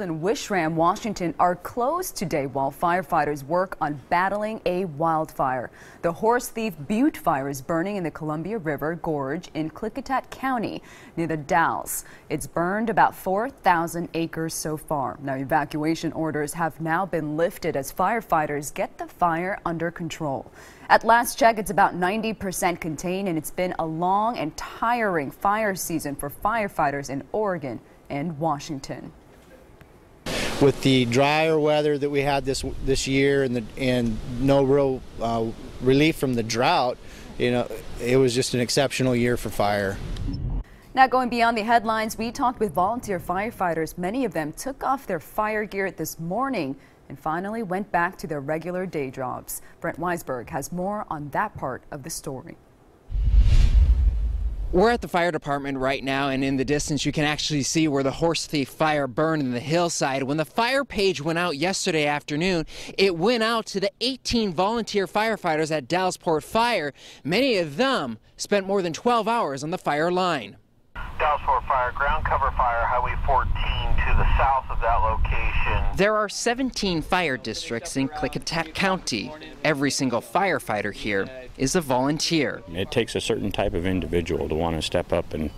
In Wishram, Washington are closed today while firefighters work on battling a wildfire. The Horsethief Butte Fire is burning in the Columbia River Gorge in Klickitat County near the Dalles. It's burned about 4,000 acres so far. Now, evacuation orders have now been lifted as firefighters get the fire under control. At last check, it's about 90% contained, and it's been a long and tiring fire season for firefighters in Oregon and Washington. With the drier weather that we had this year and no real relief from the drought, it was just an exceptional year for fire. Now, going beyond the headlines, we talked with volunteer firefighters. Many of them took off their fire gear this morning and finally went back to their regular day jobs. Brent Weisberg has more on that part of the story. We're at the fire department right now, and in the distance you can actually see where the Horsethief Fire burned in the hillside. When the fire page went out yesterday afternoon, it went out to the 18 volunteer firefighters at Dallesport Fire. Many of them spent more than 12 hours on the fire line. Dallesport Fire, ground cover fire, Highway 14 to the south of that location. There are 17 fire districts in Klickitat County. Every single firefighter here is a volunteer. It takes a certain type of individual to want to step up and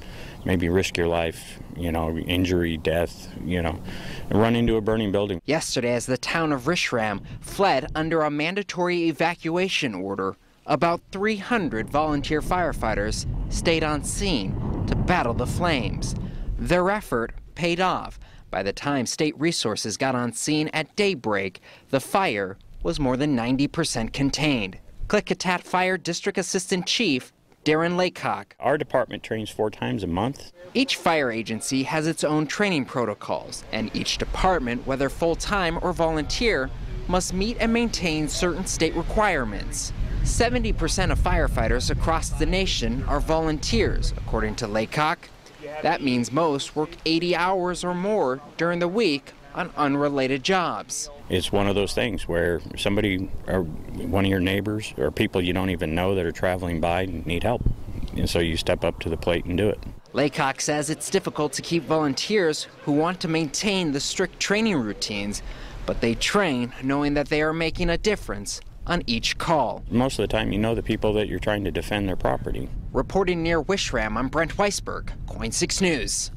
maybe risk your life, injury, death, and run into a burning building. Yesterday, as the town of Wishram fled under a mandatory evacuation order, about 300 volunteer firefighters stayed on scene to battle the flames. Their effort paid off. By the time state resources got on scene at daybreak, the fire was more than 90% contained. Klickitat Fire District Assistant Chief Darren Laycock. Our department trains 4 times a month. Each fire agency has its own training protocols, and each department, whether full-time or volunteer, must meet and maintain certain state requirements. 70% of firefighters across the nation are volunteers, according to Laycock. That means most work 80 hours or more during the week on unrelated jobs. It's one of those things where somebody or one of your neighbors or people you don't even know that are traveling by need help. And so you step up to the plate and do it. Laycock says it's difficult to keep volunteers who want to maintain the strict training routines, but they train knowing that they are making a difference on each call. Most of the time, you know the people that you're trying to defend their property. Reporting near Wishram, I'm Brent Weisberg, KOIN 6 News.